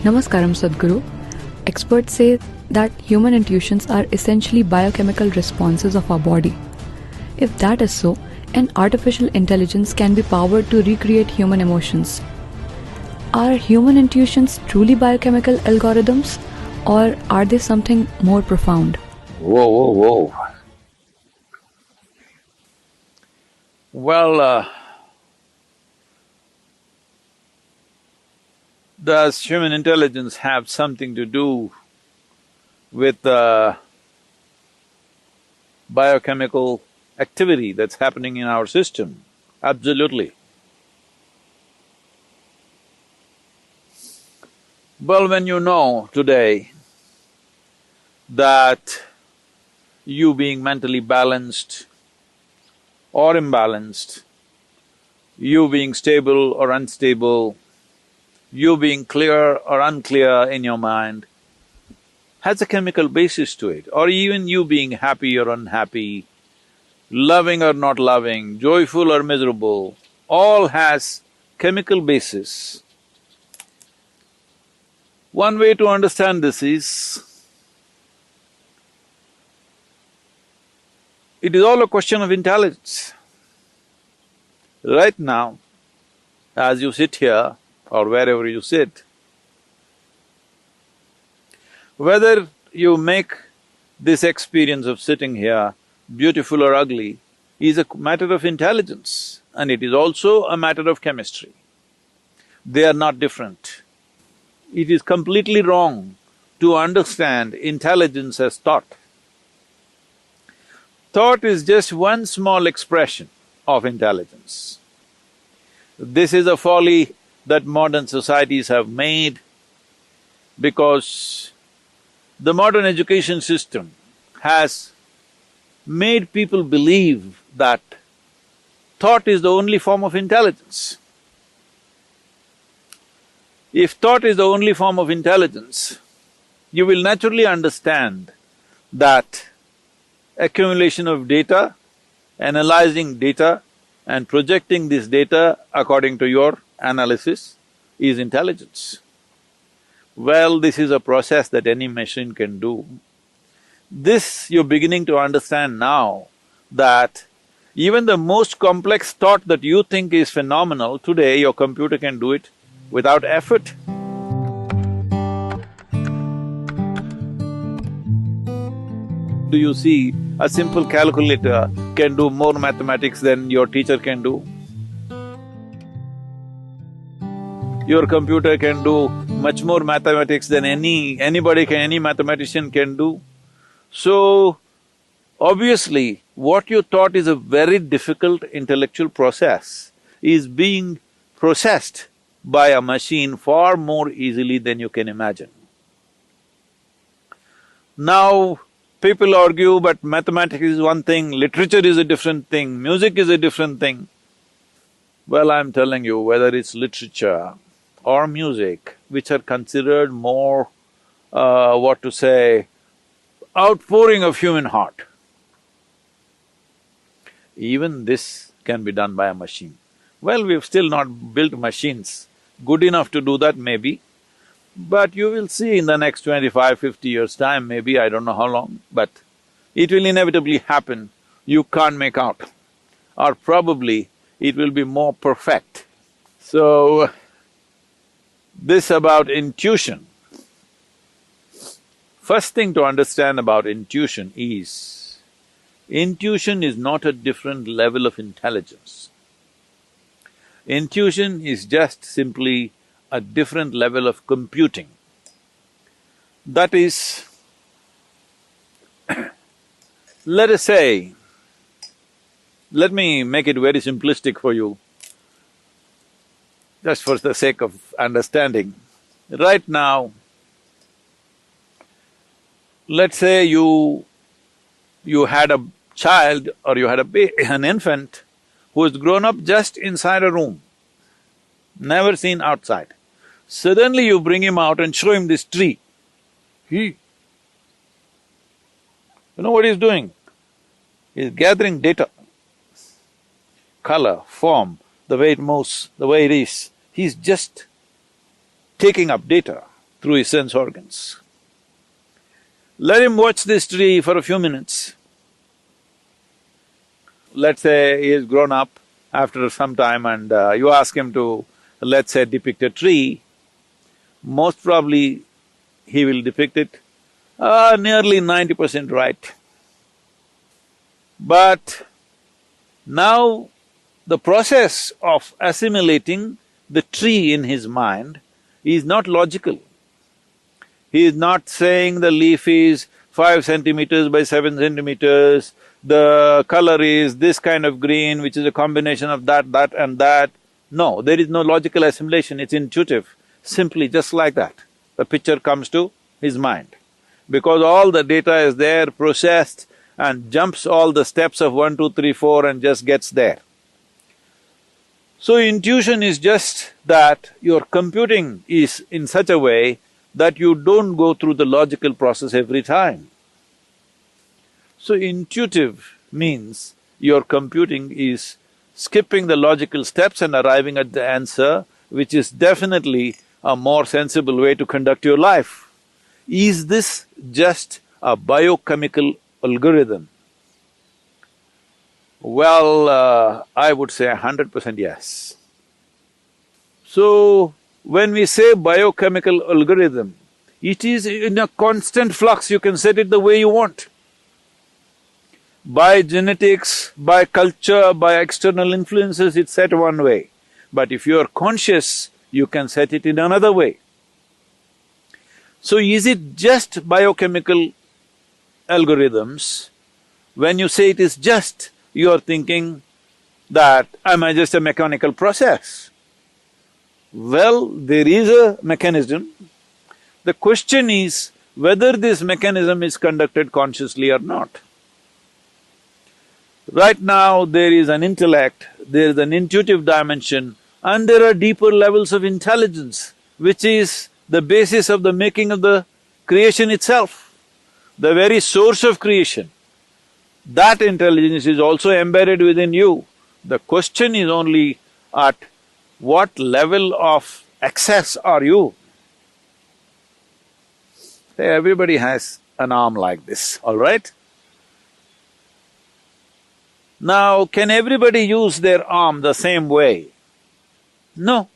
Namaskaram, Sadhguru. Experts say that human intuitions are essentially biochemical responses of our body. If that is so, an artificial intelligence can be powered to recreate human emotions. Are human intuitions truly biochemical algorithms, or are they something more profound? Whoa. Well, does human intelligence have something to do with biochemical activity that's happening in our system? Absolutely. Well, when you know today that you being mentally balanced or imbalanced, you being stable or unstable, you being clear or unclear in your mind, has a chemical basis to it, or even you being happy or unhappy, loving or not loving, joyful or miserable, all has chemical basis. One way to understand this is, it is all a question of intelligence. Right now, as you sit here or wherever you sit, whether you make this experience of sitting here beautiful or ugly is a matter of intelligence, and it is also a matter of chemistry. They are not different. It is completely wrong to understand intelligence as thought. Thought is just one small expression of intelligence. This is a folly that modern societies have made because the modern education system has made people believe that thought is the only form of intelligence. If thought is the only form of intelligence, you will naturally understand that accumulation of data, analyzing data and projecting this data according to your analysis is intelligence. Well, this is a process that any machine can do. This you're beginning to understand now, that even the most complex thought that you think is phenomenal, today your computer can do it without effort. Do you see a simple calculator can do more mathematics than your teacher can do? Your computer can do much more mathematics than any mathematician can do. So, obviously, what you thought is a very difficult intellectual process is being processed by a machine far more easily than you can imagine. Now, people argue, but mathematics is one thing, literature is a different thing, music is a different thing. Well, I'm telling you, whether it's literature or music, which are considered more, outpouring of human heart, even this can be done by a machine. Well, we've still not built machines good enough to do that maybe, but you will see in the next 25, 50 years' time, maybe, I don't know how long, but it will inevitably happen, you can't make out. Or probably it will be more perfect. So, this about intuition. First thing to understand about intuition is not a different level of intelligence. Intuition is just simply a different level of computing. That is, let us say, let me make it very simplistic for you, just for the sake of understanding. Right now, let's say you had a child or you had an infant who has grown up just inside a room, never seen outside. Suddenly you bring him out and show him this tree. You know what he's doing? He's gathering data, color, form, the way it moves, the way it is. He's just taking up data. through his sense organs. Let him watch this tree for a few minutes. Let's say he has grown up after some time and you ask him to, let's say, depict a tree, most probably he will depict it nearly 90% right. But now the process of assimilating the tree in his mind is not logical. He is not saying the leaf is 5 centimeters by 7 centimeters, the color is this kind of green, which is a combination of that, that and that. No, there is no logical assimilation, it's intuitive. Simply just like that, the picture comes to his mind. Because all the data is there, processed, and jumps all the steps of 1, 2, 3, 4 and just gets there. So intuition is just that your computing is in such a way that you don't go through the logical process every time. So intuitive means your computing is skipping the logical steps and arriving at the answer, which is definitely a more sensible way to conduct your life. Is this just a biochemical algorithm? Well, I would say 100% yes. So, when we say biochemical algorithm, it is in a constant flux, you can set it the way you want. By genetics, by culture, by external influences, it's set one way. But if you are conscious, you can set it in another way. So is it just biochemical algorithms? When you say it is just, you are thinking that, am I just a mechanical process? Well, there is a mechanism. The question is whether this mechanism is conducted consciously or not. Right now, there is an intellect, there is an intuitive dimension, and there are deeper levels of intelligence, which is the basis of the making of the creation itself, the very source of creation. That intelligence is also embedded within you. The question is only at what level of access are you? Say, everybody has an arm like this, all right? Now, can everybody use their arm the same way? No.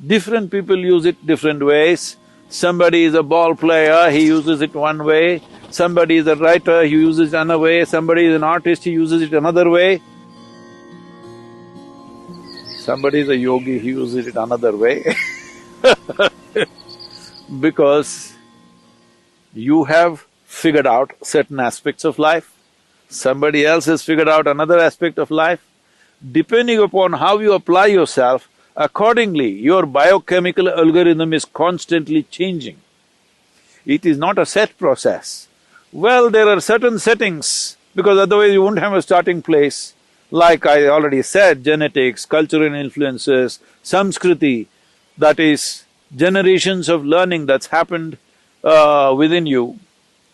Different people use it different ways. Somebody is a ball player, he uses it one way. Somebody is a writer, he uses it another way. Somebody is an artist, he uses it another way. Somebody is a yogi, he uses it another way because you have figured out certain aspects of life, somebody else has figured out another aspect of life. Depending upon how you apply yourself, accordingly, your biochemical algorithm is constantly changing. It is not a set process. Well, there are certain settings, because otherwise you won't have a starting place. Like I already said, genetics, cultural influences, samskriti, that is generations of learning that's happened within you.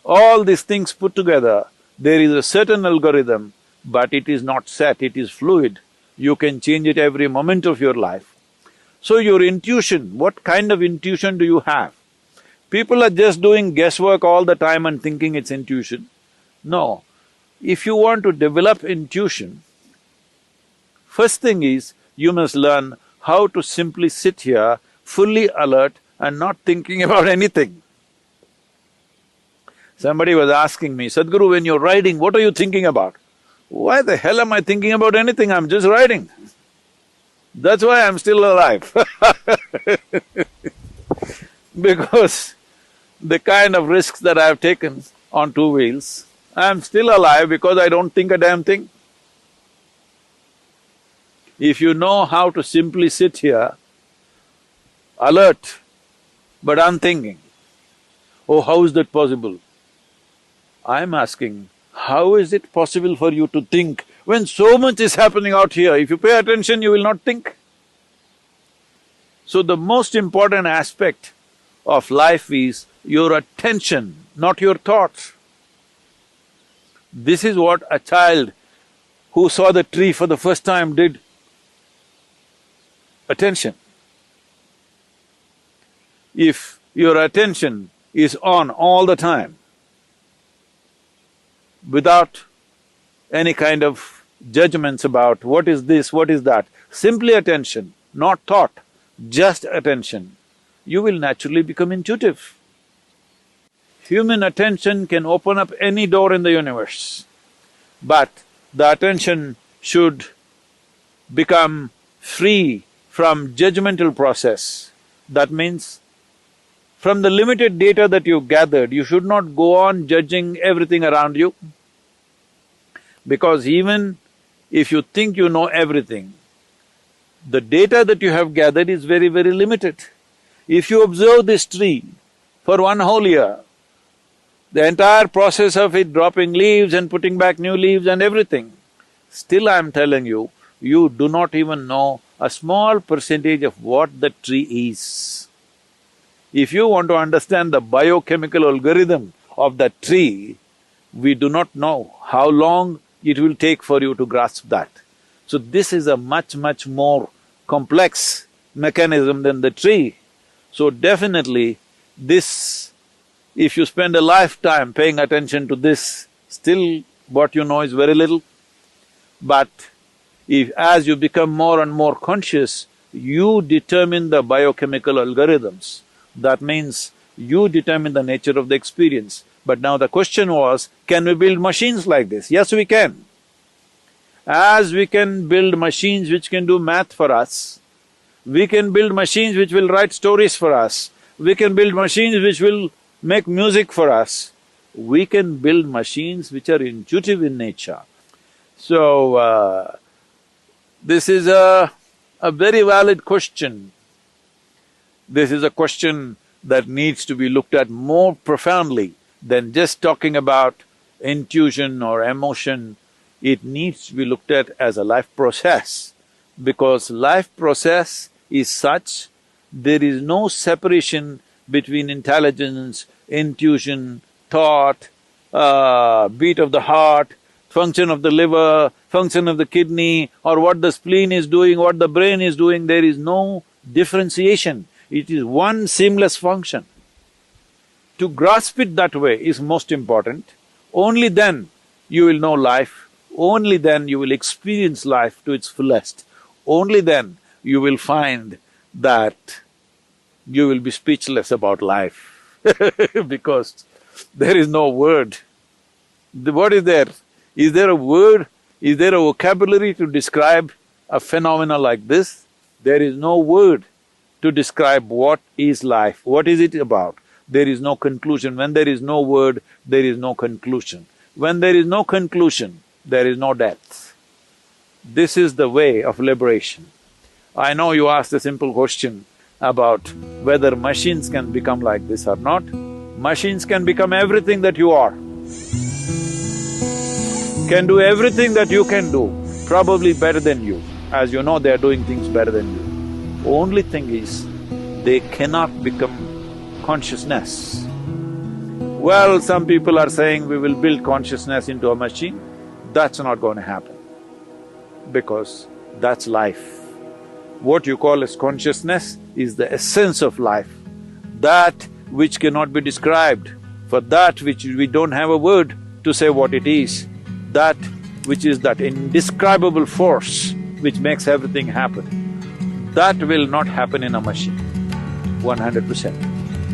All these things put together, there is a certain algorithm, but it is not set, it is fluid. You can change it every moment of your life. So your intuition, what kind of intuition do you have? People are just doing guesswork all the time and thinking it's intuition. No. If you want to develop intuition, first thing is, you must learn how to simply sit here, fully alert and not thinking about anything. Somebody was asking me, Sadhguru, when you're riding, what are you thinking about? Why the hell am I thinking about anything? I'm just riding. That's why I'm still alive because the kind of risks that I've taken on 2 wheels, I'm still alive because I don't think a damn thing. If you know how to simply sit here, alert but unthinking, oh, how is that possible? I'm asking, how is it possible for you to think when so much is happening out here? If you pay attention, you will not think. So the most important aspect of life is your attention, not your thoughts. This is what a child who saw the tree for the first time did. Attention. if your attention is on all the time, without any kind of judgments about what is this, what is that, simply attention, not thought, just attention, you will naturally become intuitive. Human attention can open up any door in the universe, but the attention should become free from judgmental process. That means, from the limited data that you've gathered, you should not go on judging everything around you. Because even if you think you know everything, the data that you have gathered is very, very limited. If you observe this tree for one whole year, the entire process of it dropping leaves and putting back new leaves and everything, still I'm telling you, you do not even know a small percentage of what the tree is. If you want to understand the biochemical algorithm of that tree, we do not know how long it will take for you to grasp that. So this is a much, much more complex mechanism than the tree. So definitely this, if you spend a lifetime paying attention to this, still what you know is very little. But if as you become more and more conscious, you determine the biochemical algorithms. That means you determine the nature of the experience. But now the question was, can we build machines like this? Yes, we can. As we can build machines which can do math for us, we can build machines which will write stories for us, we can build machines which will make music for us, we can build machines which are intuitive in nature. So, this is a very valid question. This is a question that needs to be looked at more profoundly than just talking about intuition or emotion. It needs to be looked at as a life process, because life process is such, there is no separation between intelligence, intuition, thought, beat of the heart, function of the liver, function of the kidney, or what the spleen is doing, what the brain is doing. There is no differentiation. It is one seamless function. To grasp it that way is most important. Only then you will know life, only then you will experience life to its fullest. Only then you will find that you will be speechless about life because there is no word. What is there? Is there a word? Is there a vocabulary to describe a phenomena like this? There is no word to describe what is life, what is it about. There is no conclusion. When there is no word, there is no conclusion. When there is no conclusion, there is no depth. This is the way of liberation. I know you asked a simple question about whether machines can become like this or not. Machines can become everything that you are, can do everything that you can do, probably better than you. As you know, they are doing things better than you. Only thing is, they cannot become consciousness. Well, some people are saying we will build consciousness into a machine. That's not going to happen, because that's life. What you call as consciousness is the essence of life, that which cannot be described, for that which we don't have a word to say what it is, that which is that indescribable force which makes everything happen. That will not happen in a machine, 100%.